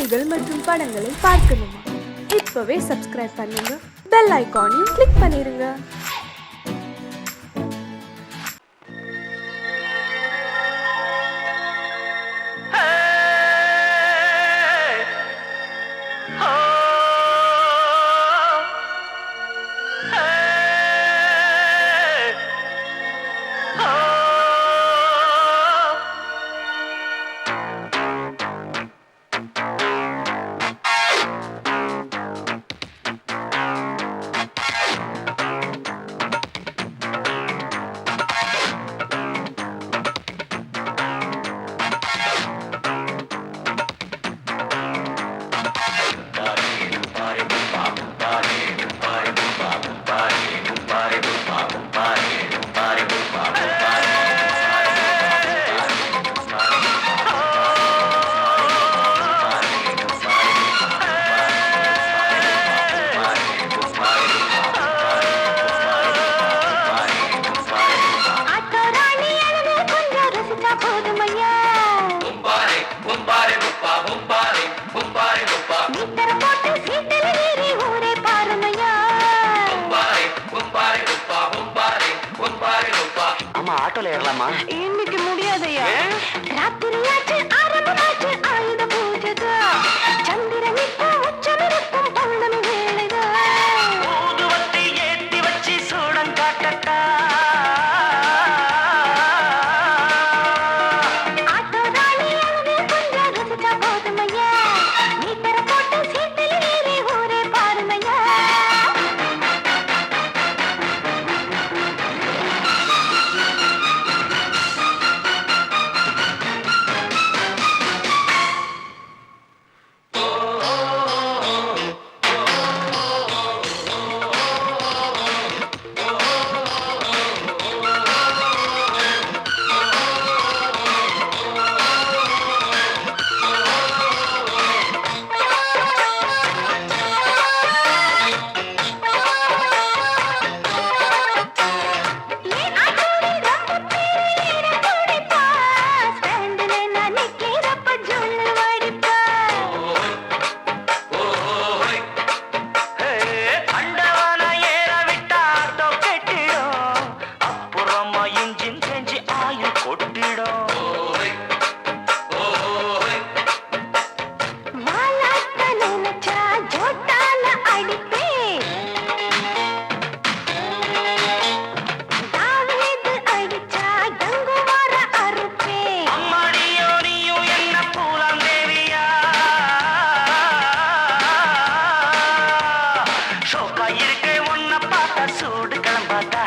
செய்திகள் மற்றும் படங்களை பார்க்கணுமா? இப்பவே சப்ஸ்கிரைப் பண்ணுங்க, பெல் ஐகானையும் கிளிக் பண்ணிருங்க. ஆட்டோல ஏறலாமா? இன்னைக்கு முடியாதையா? ராத்திரியாச்சு ஆரம்பமாச்சு ஆயுத பூஜைதா. சந்திரன் இப்போ உச்சமிருக்கும் பௌர்ணமி வேளைதா. ஊதுவத்தி ஏத்தி வச்சு சூடம் காட்டட்டா. ஆட்டோ ராணி அங்கே கொஞ்சம் ருசிச்சா போதுமையா. மீட்டரை போட்டு சீட்டில் ஏறி ஊரே பாருமையா. சூடு கிளம்பாதா,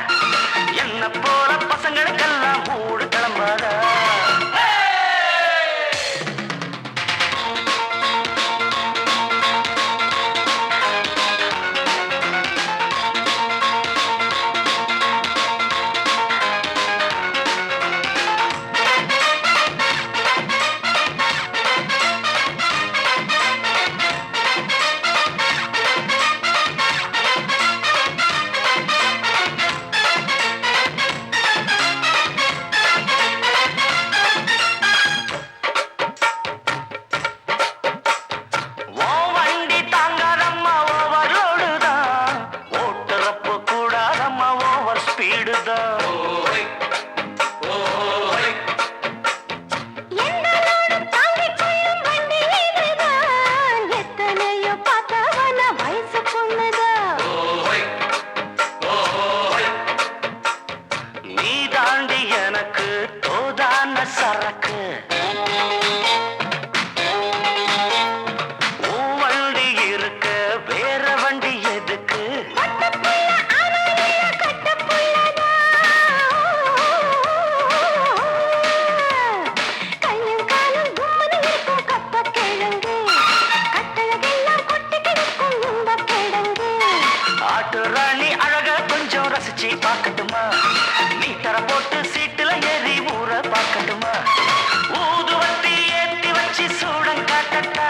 என்ன போல பசங்களுக்கெல்லாம் மூடு கிளம்பாதா. சரக்கு வண்டி இருக்கு, வேற வண்டி எதுக்கு? ஆட்டு ராணி அழக கொஞ்சம் ரசிச்சு பார்க்கட்டுமா? மீட்டரை போட்டு சீட்டுல ஏறி ஊற பார்க்கட்டுமா? ஊதுவத்தி ஏத்தி வச்சு சூடம் காட்டட்டா.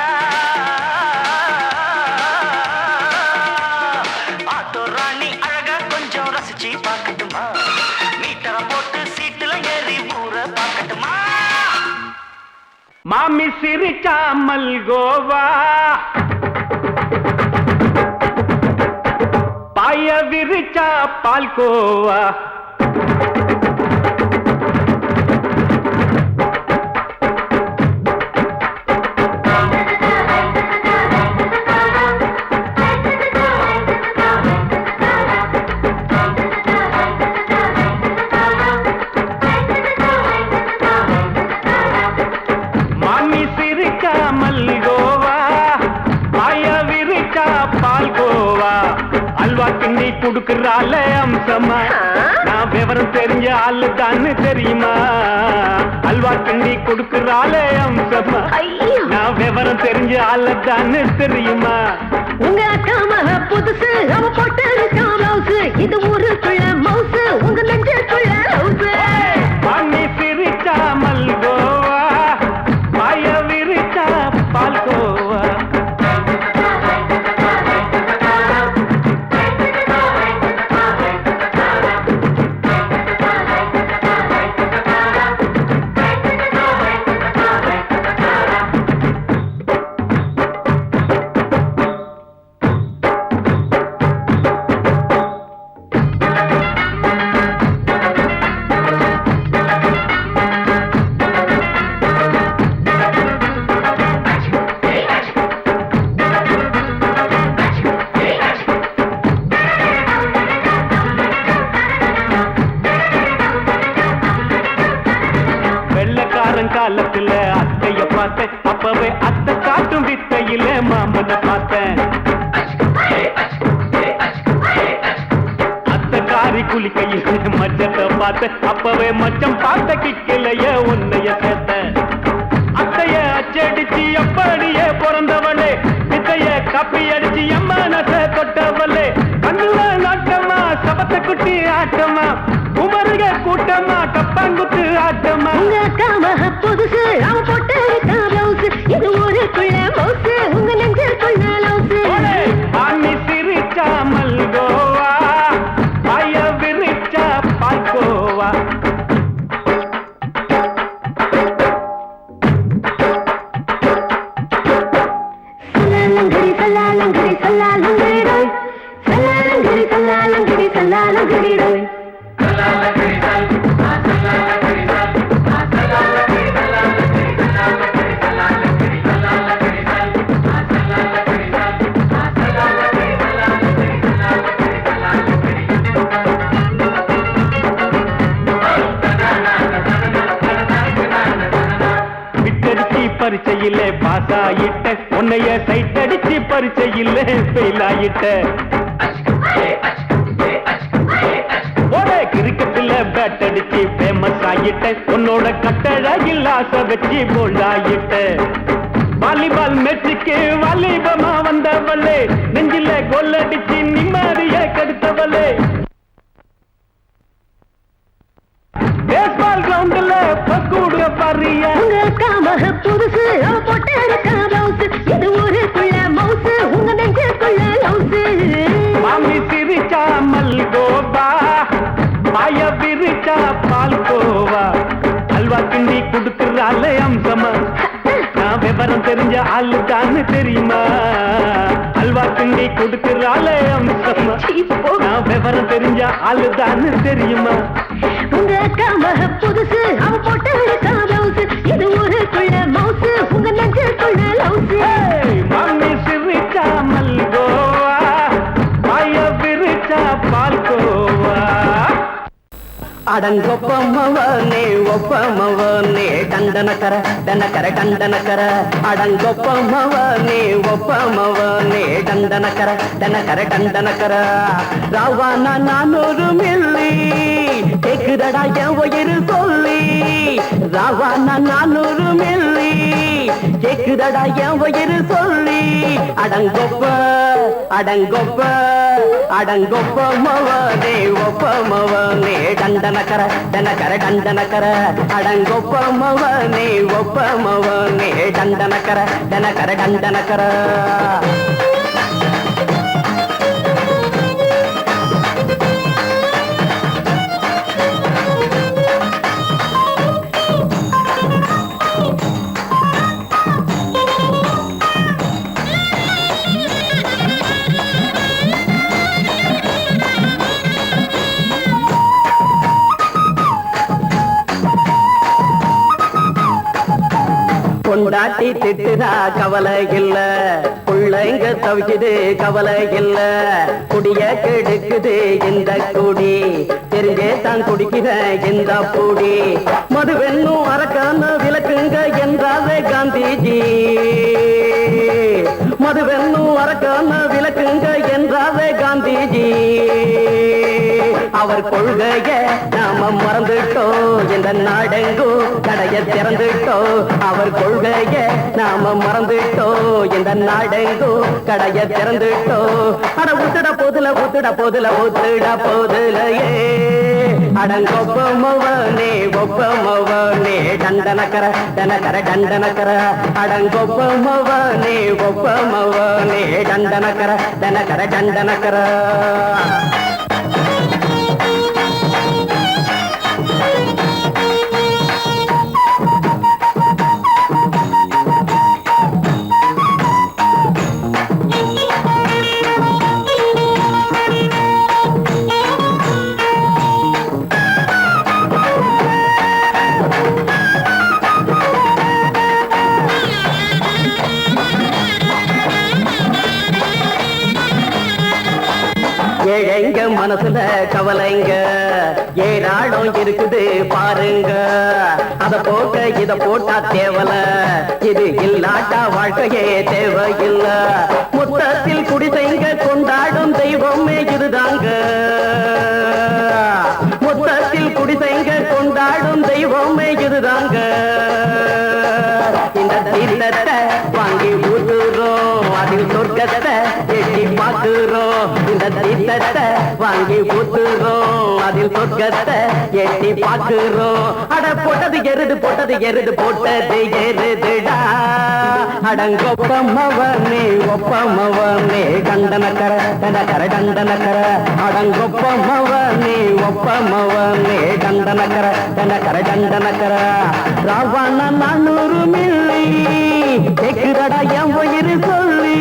ஆட்டோ ராணி அழக கொஞ்சம் ரசிச்சு பார்க்கட்டுமா? மீட்டரை போட்டு சீட்டுல ஏறி ஊற பார்க்கட்டுமா? மாமி சிரிச்சா மல்கோவா பாய விரிச்சா பால்கோவா கிண்டி குடுக்கறால அம்சமா நான் விவரம் தெரிஞ்ச ஆளு தான்னு தெரியுமா அல்வா கிண்டி குடுக்கறால அம்சமா நான் விவரம் தெரிஞ்ச ஆளு தான்னு தெரியுமா உங்க அக்காம புதுசு அவ போட்டு மவுசு இது ஊருக்குள்ள மவுசு உங்க நெஞ்சுக்குள்ள ஹவுசு பாண்டி சிரிச்சா மல்கோவா பாய விரிச்சா பால்கோவா காலத்துல அத்தைய பார்த்தேன் அப்பவே அத்தை காட்டும் வித்தையில மாமனை பார்த்தேன் அத்தை காரி குளிக்கையில் மச்சத்தை பார்த்தேன் அப்பவே மச்சம் பார்த்த கிக்கலைய உன்னைய சேர்த்த அத்தைய அச்சடிச்சு அப்படியே பிறந்தவளே வித்தைய கப்பி அடிச்சு எம்மனச தொட்டவளே கண்ணுல நாட்டமா சபத்தை குட்டி ஆட்டமா உமருக கூட்டமா கப்பாங்குத்து ஆட்டமா புதுசு அவ போட்டு மவுசு இது ஊருக்குள்ள மவுசு உங்க நெஞ்சுக்குள்ள லவுசு பாண்டி சிரிச்சா மல்கோவா பாய விரிச்சா பால்கோவா சல்லாலங்கடி சல்லாலங்கடி சல்லாலங்கடி டோய் சல்லாலங்கடி சல்லாலங்கடி சல்லாலங்கடி டோய் பரிச்சையிலே பாஸ் ஆயிட்ட உன்னைய சைட் அடிச்சு பரிச்சையிலே ஃபெயில் ஆயிட்ட கிரிக்கெட்ல பேட் அடிச்சு ஃபேமஸ் ஆயிட்ட உன்னோட கட்டழகில் ஆசை வச்சு போல்ட் ஆயிட்ட வாலிபால் மேட்சுக்கு வாலிபமா வந்தவளே நெஞ்சில கோல் அடிச்சு நிம்மதிய கெடுத்தவளே பேஸ்பால் கிரவுண்ட்ல பக்கூடுற பாரியா புதுசு அவ போட்டு மவுசு இது ஊருக்குள்ள மவுசு உங்க நெஞ்சுக்குள்ள லவுசு மாமி சிரிச்சா மல்கோவா பாய விரிச்சா பால்கோவா அல்வா கிண்டி குடுக்கறால அம்சமா நான் விவரம் தெரிஞ்ச ஆளு தான்னு தெரியுமா அல்வா கிண்டி குடுக்கறால அம்சமா நான் விவரம் தெரிஞ்ச ஆளு தான்னு தெரியுமா உங்க அக்காம புதுசு அவ போட்டு மவுசு இது ஊருக்குள்ள மவுசு உங்க நெஞ்சுக்குள்ள லவுசு மாமி சிரிச்சா மல்கோவா பாய விரிச்சா பால்கோவா அடங்கொப்பமவனே ஒப்பமவனே டண்டனக்கர டனக்கர டண்டனக்கர அடங்கொப்பமவனே ஒப்பமவனே டண்டனக்கர டனக்கர டண்டனக்கர ராவான 400 மில்லி கேக்குதடா என் உயிர் சொல்லி ராவான 400 மில்லி கேக்குதடா என் உயிர் சொல்லி அடங்கொப்ப அடங்கொப்ப அடங்கொப்பமவனே ஒப்பமவனே டண்டனக்கர டனக்கர டண்டனக்கர அடங்கொப்பமவனே ஒப்பமவனே டண்டனக்கர டனக்கர டண்டனக்கர பொண்டாட்டி திட்டுதா கவலை இல்ல, பிள்ளைங்க தவிக்குது கவலை இல்ல, குடிய கெடுக்குது இந்த குடி, தெரிஞ்சே தான் குடிக்கிற இந்த பூடி, மதுவென்னும் அரக்கான விளக்குங்க என்றாரே காந்திஜி, மதுவென்னும் அரக்கான விளக்குங்க என்றாரே காந்திஜி, அவர் கொள்கைய நாம மறந்துட்டோம், இந்த நாடெங்கோ கடைய திறந்துட்டோம், அவர் கொள்கைய நாம மறந்துட்டோம், இந்த நாடெங்கோ கடைய திறந்துட்டோம், அட ஊத்துட போதுல ஊத்துட போதுல ஊத்துட போதுலையே, அடங்கொப்பமவனே ஒப்பமவனே டண்டனக்கர டனக்கர டண்டனக்கர, அடங்கொப்பமவனே ஒப்பமவனே டண்டனக்கர டனக்கர டண்டனக்கர. ஏழைங்க மனசுல கவலைங்க ஏராளம் இருக்குது பாருங்க, அத போக்க இத போட்டா தேவல, இது இல்லாட்டா வாழ்க்கையே தேவையில்ல, மொத்தத்தில் குடிசைங்க கொண்டாடும் தெய்வமே இதுதாங்க, மொத்தத்தில் குடிசைங்க கொண்டாடும் தெய்வமே இதுதாங்க, இந்த தீர்த்தத்தை வாங்கி ஊத்துறோம், அதில் சொர்க்கத்தை எட்டி பார்க்கிறோம், இந்த தீர்த்தத்தை வாங்கி ஊத்துறோம், அதில் சொர்க்கத்தை எட்டி பார்க்கிறோம், அட போட்டது எருது போட்டது எருது போட்டது எருதுடா, அடங்கொப்பமவனே ஒப்பமவனே கண்டனக்கர டனக்கர டண்டனக்கர, அடங்கொப்பமவனே ஒப்பமவனே கண்டனக்கர டனக்கர டண்டனக்கர, ராவண 400 மில்லி கேக்குதடா என் உயிர் சொல்லி,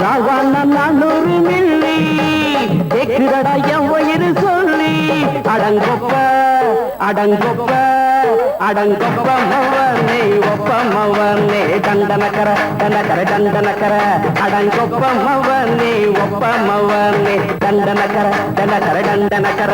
ராவண 400 மில்லி கேக்குதடா என் உயிர் சொல்லி, அடங்கொப்ப அடங்கொப்ப அடங்கொப்பமவனே ஒப்பமவனே டண்டனக்கர டனக்கர டண்டனக்கர, அடங்கொப்பமவனே ஒப்பமவனே டண்டனக்கர டனக்கர டண்டனக்கர.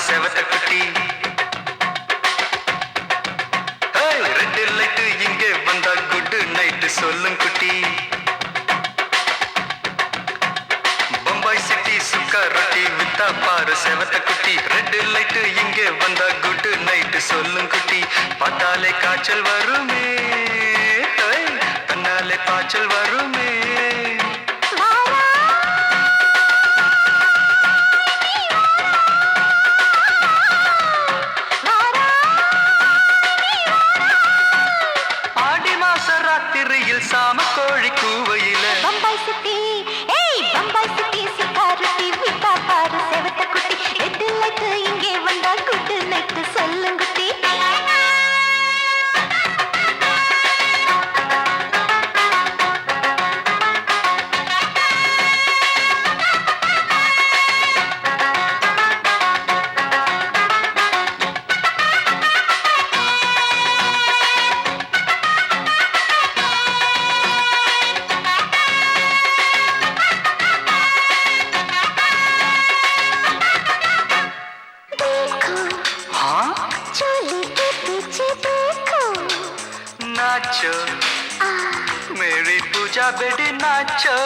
செவத்த குட்டி ரெண்டு லைட்டு இங்கே வந்தா குட் நைட்டு சொல்லும் குட்டி, பம்பாய் சிட்டி சுக்கா ரொட்டி வித்தா பாரு செவத்த குட்டி, ரெண்டு லைட்டு இங்கே வந்தா குட் நைட்டு சொல்லும் குட்டி, பார்த்தாலே காய்ச்சல் வருமே தன்னாலே பாய்ச்சல் வருமே, சாம கோழி கூவையில பம்பாய் சிட்டி பம்பாய் சிட்டி சிக்காருட்டி விட்டா பாரு செவத்த குட்டி, ரெட்டு லைட்டு இங்கே வந்தா குட்டு நைட்டு சொல்லுங்குட்டி. नाचो मेरी पूजा बेटी नाचो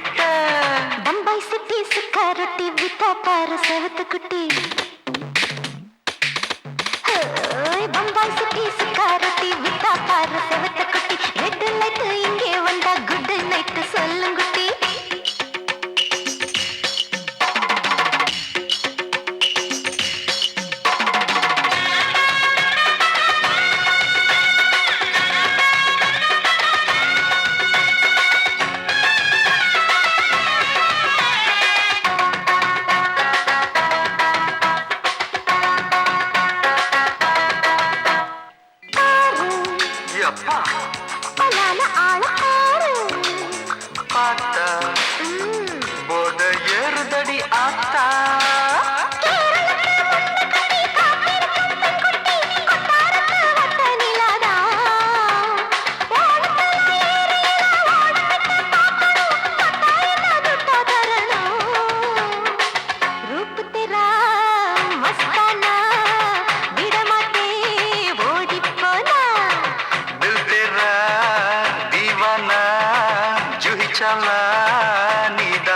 बम्बई सिटी सुक्का रोटी विता पार सेवत कुटी बम्बई सिटी सुक्का रोटी विता पार सेवत कुटी रेड लाइट इंगे वंदा गुड नाइट सोल्लुंगुटी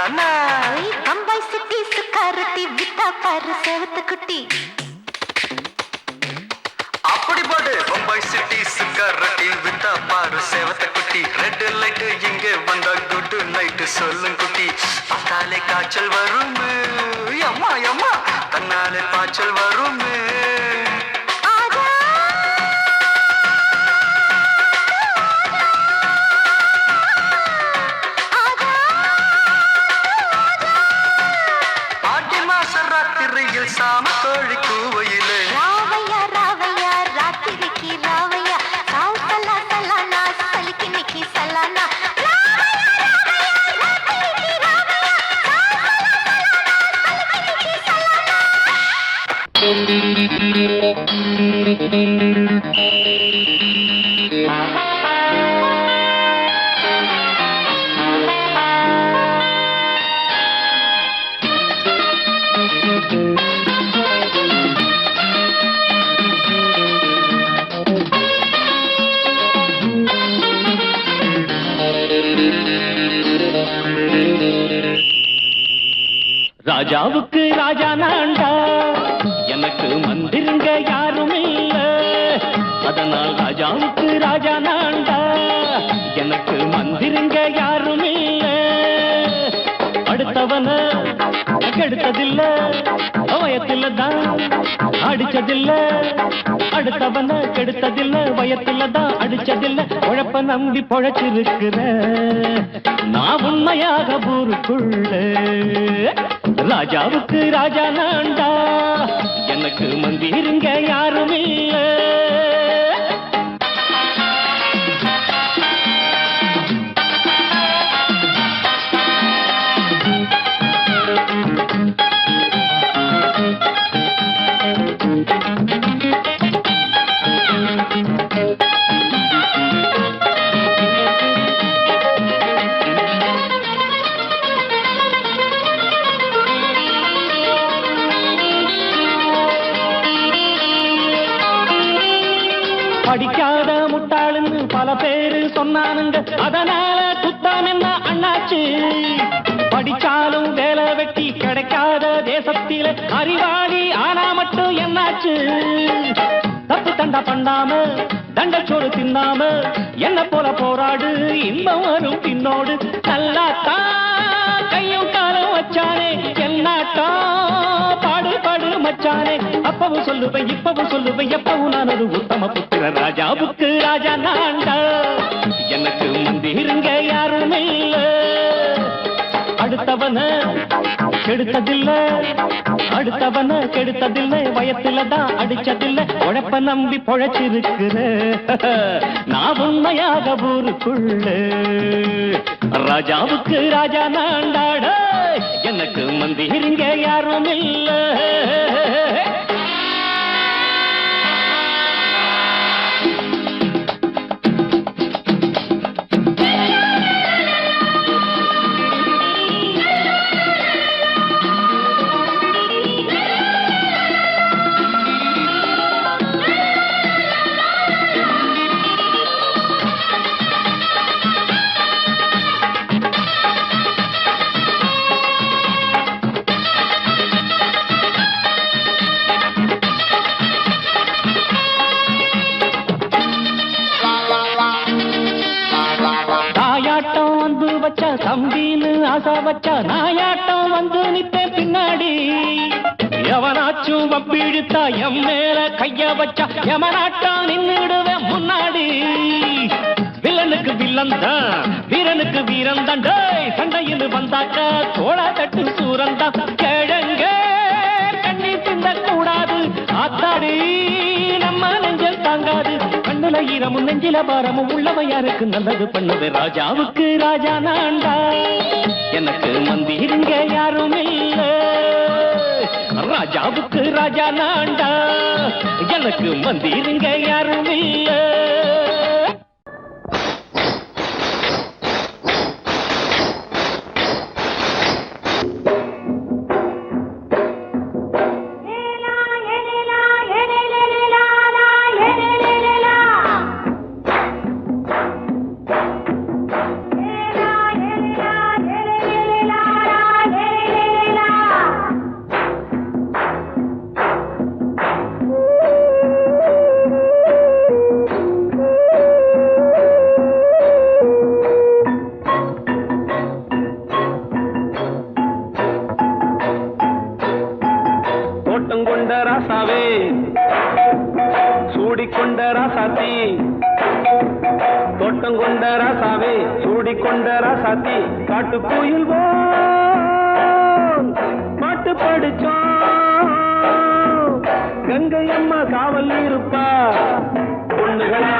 बम्बई सिटी सुक्का रोटी विता पार सेवत कुटी அப்படி போடு பம்பாய் சிட்டி சுக்கா ரொட்டி வித்தா பாரு சேவத்த குட்டி ரெட் லைட் இங்கே வந்தா குட் நைட் சொல்லும் குட்டி பார்த்தாலே காய்ச்சல் வரும் அம்மா அம்மா தன்னாலே பாய்ச்சல் வரும் ஆடி மாச ராத்திரியில் சாம கோழி கூவையிலே ராவையா ராவையா ராத்திரிக்கு ராவையா சாவு சலா சலானா சலிக்கினிக்கு சலானா ராஜாவுக்கு ராஜா நான்டா எனக்கு மந்திருங்க யாரும் இல்ல அதனால் ராஜாவுக்கு ராஜா நான்டா எனக்கு மந்திருங்க யாரும் இல்ல அடுத்தவன கெடுத்ததில்ல வயத்துல தான் அடிச்சதில்ல அடுத்தவன கெடுத்ததில்ல வயத்துல தான் அடிச்சதில்ல உழப்ப நம்பி பொழைச்சிருக்கிற நான் உண்மையாக ஊருக்குள்ள ராஜாவுக்கு ராஜா நான்டா எனக்கு மந்திருங்க யாரும் இல்ல படிக்காத முட்டாளுன்னு பல பேரு சொன்னானுங்க அதனால குத்தம் என்ன அண்ணாச்சு படிச்சாலும் வேலை வெட்டி கிடைக்காத தேசத்தில அறிவாளி ஆனா மட்டும் என்னாச்சு தப்பு தண்டா பண்ணாம தண்டச்சோறு தின்னாம என்ன போல போராடு இன்பம் வரும் பின்னோடு நல்லாத்தான் கையும் காலம் வச்சானே என்னாட்டா பாடு பாடு மச்சானே அப்பவும் சொல்லுவேன் இப்பவும் சொல்லுவேன் எப்பவும் நான் ஒரு உத்தம புத்திர ராஜாவுக்கு ராஜா நான்டா எனக்கு மந்திருங்க யாரும் இல்ல அடுத்தவன கெடுத்ததில்ல அடுத்தவன கெடுத்ததில்ல வயத்துல தான் அடிச்சதில்ல உழைப்ப நம்பி பொழைச்சிருக்கிற நான் உண்மையாக ஊருக்குள்ள ராஜாவுக்கு ராஜா நாண்டாட எனக்கு மந்திரிங்க யாரும் இல்ல. தம்பின்னு ஆசா வச்சா நாயாட்டம் வந்து நிப்பேன் பின்னாடி. எவனாச்சும் வப்பிழுத்தா எம் மேல கைய வச்சா எவனாட்டம் நின்னுடுவேன் முன்னாடி. வில்லனுக்கு வில்லன் தான், வீரனுக்கு வீரன் தான். சண்டையில் வந்தாக்கா தோள தட்டு சூரன் தான். கிழங்க கண்ணி திந்த கூடாது ஆத்தாடி நம்ம நெஞ்சல் தாங்காது. கண்ணுல ஈரமும் நெஞ்சில பாரமும் உள்ளவ யாருக்கு நல்லது பண்ணுது. ராஜாவுக்கு ராஜா நான்டா எனக்கு மந்திருங்க யாரும் இல்ல. ராஜாவுக்கு ராஜா நான்டா எனக்கு மந்திருங்க யாரும் இல்ல. சூடிக்கொண்ட ராசாத்தி தோட்டம் கொண்ட ராசாவே சூடிக்கொண்ட ராசாத்தி காட்டு கோயில் பாட்டு படிச்சோம். கங்கை அம்மா காவல் இருப்பா. பொண்ணுகளா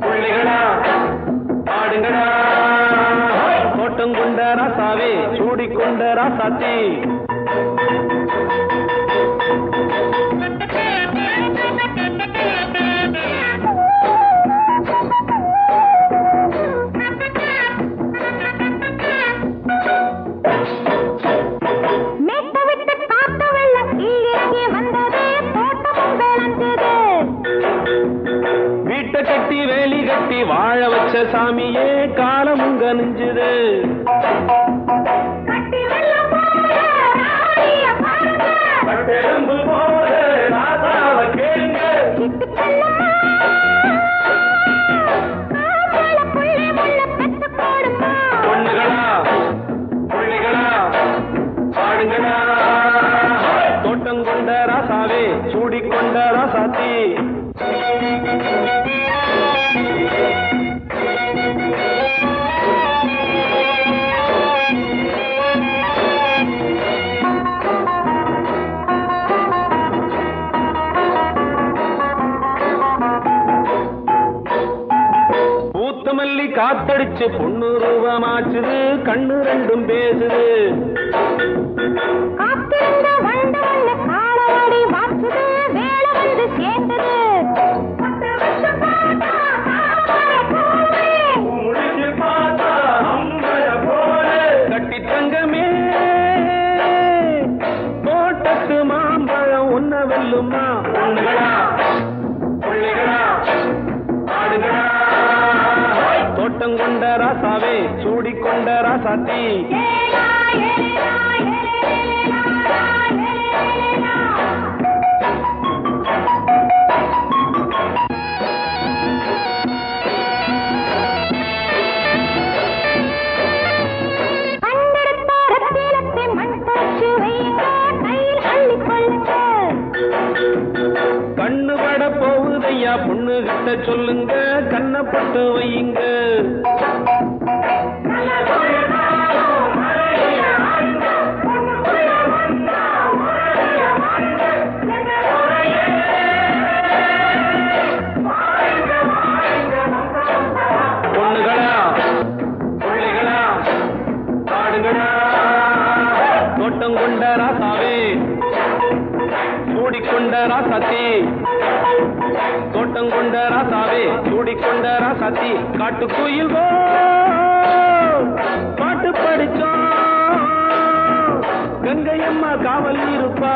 பிள்ளைகளா ஆடுங்களா. தோட்டம் கொண்ட ராசாவே சூடிக்கொண்ட ராசாத்தி கட்டி வேலி கட்டி வாழ வச்ச சாமியே காலம் உங்க நெஞ்சுது. பொண்ணுகளா பிள்ளைகளா பாடுங்களா. தோட்டம் கொண்ட ராசாவே சூடிக்கொண்ட ராசாத்தி காத்தடிச்சு பொண்ணு ரூபமாச்சுது. கண்ணு ரெண்டும் பேசுது. கட்டி தங்கமே தோட்டத்து மாம்பழம் உன்ன வெல்லுமா. பொண்ணுகளா பிள்ளைகளா ஆடுகளா. தோட்டம் கொண்ட ராசாவே சூடிக்கொண்ட ராசாத்தி கண்ணு பட போகுதையா பொண்ணு கிட்ட சொல்லுங்க கண்ணப்பட்டு வையுங்க. பொண்ணுகளா பிள்ளைகளா ராசாத்தி தோட்டம் கொண்ட ராசாவே சூடிக்கொண்ட ராசாத்தி காட்டுக்குயில் பாட்டு படிச்சோம் கங்கையம்மா காவல் இருப்பா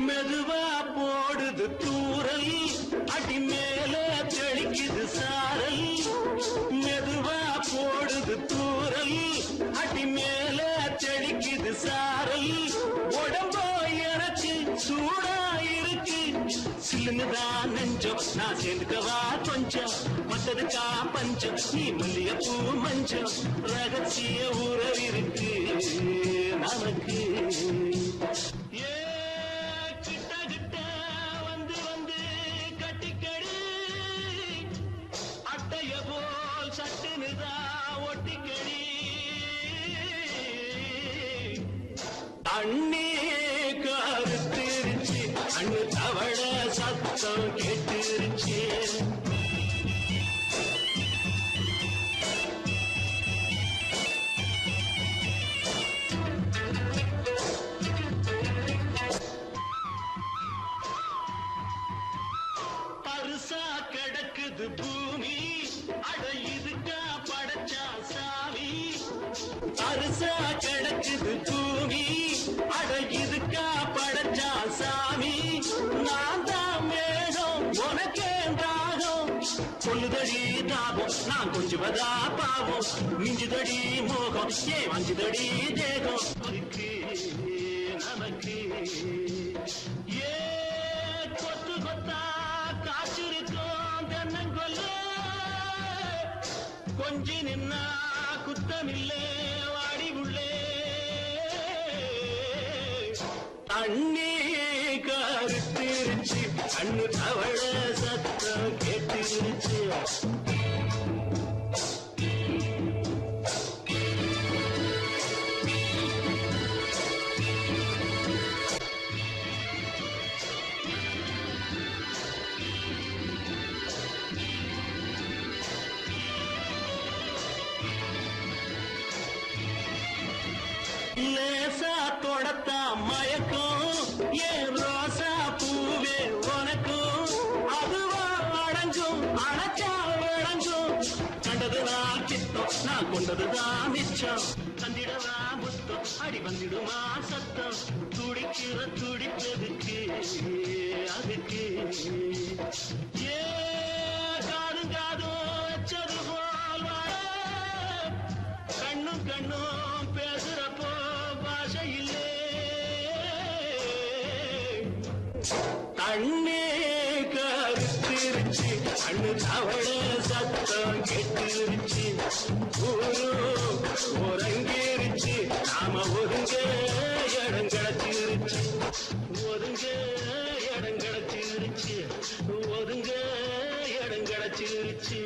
மெதுவா போடுது தூரல் அடி மேல தெளிக்குது சாரல் மெதுவா போடுது தூரல் அடி மேல தெளிக்குது சாரல் உடம்போ எனக்கு சூடா இருக்கு சில்லுதான் நெஞ்சம் நான் சேர்ந்துக்கவா கொஞ்சம் மத்ததுக்கா பஞ்சம் நீ மல்லிகைப்பூ மஞ்சம் ரகசிய உறவிருக்கு நமக்கு அண்ணே கருத்திருச்சு அண்ணு தவள சத்தம் கேட்டுருச்சு பரிசா கிடக்குது பூமி அட இதுக்கா படைச்சா சாமி பரிசா கிடக்குது பூமி அட இதுக்கா படைச்சா சாமி நான் தான் மேகம் உனக்கே தாகம் சொல்லுதடி தாபம் நான் கொஞ்சுவதா பாவம் மிஞ்சுதடி மோகம் ஏ வஞ்சுதடி தேகம் இருக்கு நமக்கு ஏ கொத்து கொத்தா காற்றிருக்கும் தென்னங்கொல்ல கொஞ்சி நின்னா குத்தமில்லே வாடி உள்ளே அண்ணே கருத்திருச்சு அண்ணு தவள சத்தம் கேட்டுருச்சு லேசா தொடத்தா மயக்கும் ஏன் ரோசா பூவே உனக்கும் அதுவா அடைஞ்சும் அணைச்சா விளைஞ்சும் கண்டது நான் சித்தம் நான் கொண்டதுதான் மிச்சம் தந்திடவா புத்தம் அடி வந்திடுமா சத்தம் துடிக்கிற துடிப்பதுக்கு அதுக்கு ஏ காதும் காதும் வச்சது போல் வாழ கண்ணும் கண்ணும் பேசுறப்போ பாஷையில்லே கண்ணு தவள சத்தம் கெட்டுருச்சு ஊரும் உறங்கிருச்சு நாம ஒதுங்க இடம் கிடச்சிருச்சு ஒதுங்க இடம் கிடச்சிருச்சு ஒதுங்க இடம் கிடச்சிருச்சு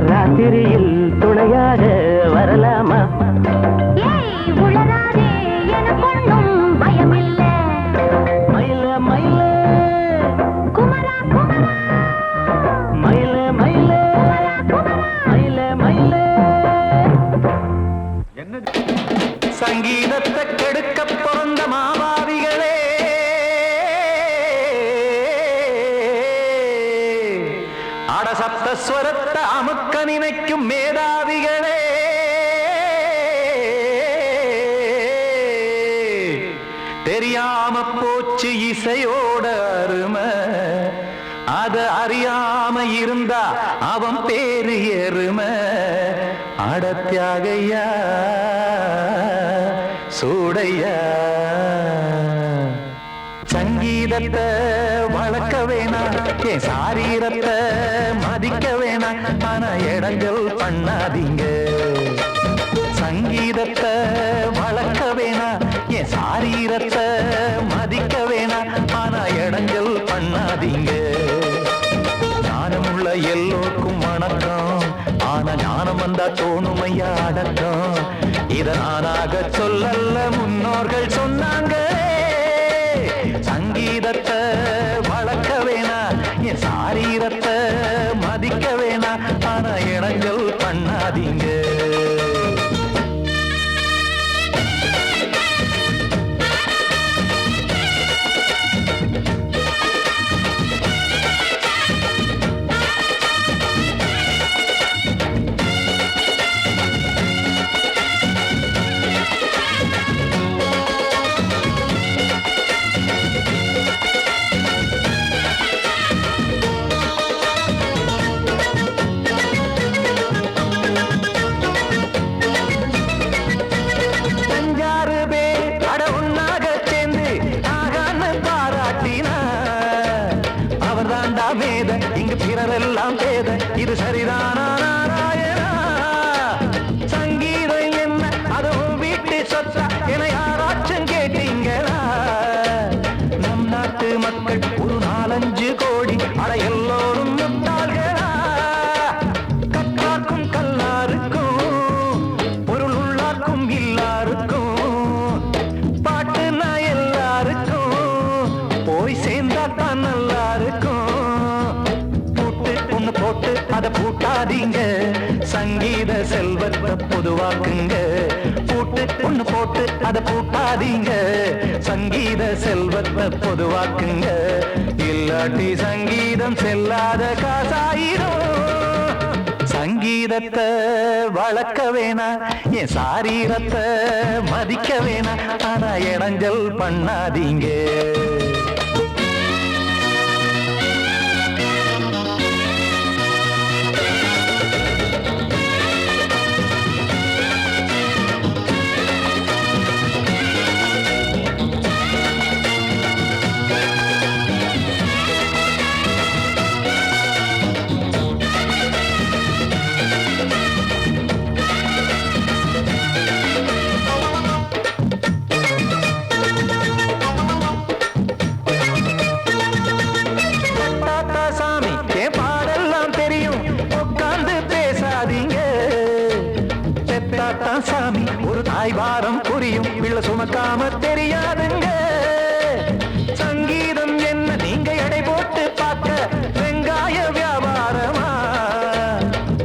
ராத்திரியில் துணையாக வரலாமா? உளராதே எனக்கொன்னும் பயமில்ல. மயில மயில குமரா குமரா மயில மயில மயில மயில. சங்கீதத்தை கெடுக்க பிறந்த மாவாதிகளே, அடசப்தஸ்வரத்தை அமுக்க நினைக்கும் மேதாவிகளே, தெரியாம போச்சு இசையோட அருமை அத அறியாம இருந்தா அவன் பேரு எருமை அடத்தியாகையா சூடையா சங்கீதத்தை வளர்க்க வேணாம் என் சாரீரத்தை மதிக்க வேணாம் ஆனா இடங்கள் பண்ணாதீங்க சங்கீதத்தை வளர்க்க வேணாம் என் சாரீரத்தை மதிக்க வேணாம் ஆனா இடங்கள் பண்ணாதீங்க ஞானமுள்ள எல்லோருக்கும் வணக்கம் ஆனா ஞானம் வந்தா தோணுமையா அடக்கம் இத நானாக சொல்லல்ல முன்னோர்கள் சொன்னாங்க சங்கீதத்தை வளர்க்க வேணா என் சாரீரத்தை மதிக்க வேணா ஆனா இடங்கள் பண்ணாதீங்க இங்கு பிறரெல்லாம் பேத இது சரிதானா நாராயணா சங்கீதம் என்ன அதுவும் வீட்டு சொத்தா என யாராச்சும் கேட்டீங்களா நம் நாட்டு மக்கள் ஒரு 4-5 கோடி அட எல்லோரும் முட்டாள்களா கற்றாக்கும் கல்லாருக்கும் பொருள் உள்ளார்க்கும் இல்லாருக்கும் பாட்டுனா எல்லாருக்கும் போய் சேர்ந்தா தான் நல்லா இருக்கும் போட்டு அதை பூட்டாதீங்க சங்கீத செல்வத்தை பொதுவாக்குங்க பூட்டு ஒண்ணு போட்டு அதை பூட்டாதீங்க சங்கீத செல்வத்தை பொதுவாக்குங்க இல்லாட்டி சங்கீதம் செல்லாத காசாயிரும் சங்கீதத்தை வளர்க்க வேணா என் சாரீரத்தை மதிக்க வேணா ஆனா இடைஞ்சல் பண்ணாதீங்க சாமி ஒரு தாய் வாரம் புரியும் பிள்ளை சுமக்காம தெரியாதுங்க சங்கீதம் என்ன நீங்க எடை போட்டு பார்க்க வெங்காய வியாபாரமா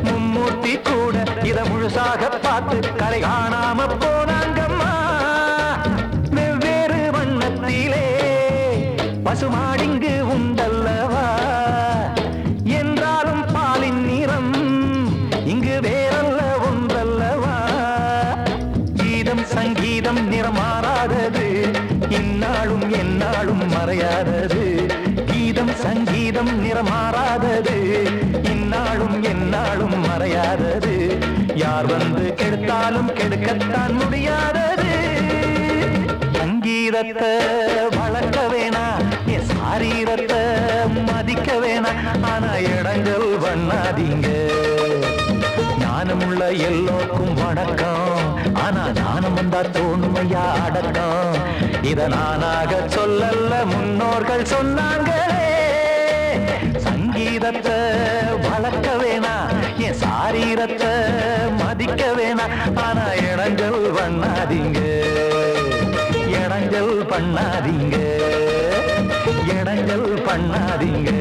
மும்மூர்த்தி கூட இத முழுசாக பார்த்து கரை காணாம போனாங்கம்மா வெவ்வேறு வண்ணத்திலே பசுமாடிங்கு உண்டல்லவா என்றாலும் பாலின் நிறம் இங்கு வேறல்ல ஒன்றல்லவா சங்கீதம் நிறம் மாறாதது இந்நாளும் எந்நாளும் மறையாதது கீதம் சங்கீதம் நிறம் மாறாதது இந்நாளும் எந்நாளும் மறையாதது யார் வந்து கெடுத்தாலும் கெடுக்கத்தான் முடியாதது சங்கீதத்தை வளர்க்க வேணா என் சாரீரத்தை மதிக்க வேணா ஆனா இடங்கள் பண்ணாதீங்க ஞானமுள்ள எல்லோருக்கும் வணக்கம் ஆனா ஞானம் வந்தா தோணுமையா அடக்கம் இத நானாக சொல்லல்ல முன்னோர்கள் சொன்னாங்களே சங்கீதத்தை வளர்க்க வேணா என் சாரீரத்தை மதிக்க வேணா ஆனா இடங்கள் பண்ணாதீங்க இடங்கள் பண்ணாதீங்க இடங்கள் பண்ணாதீங்க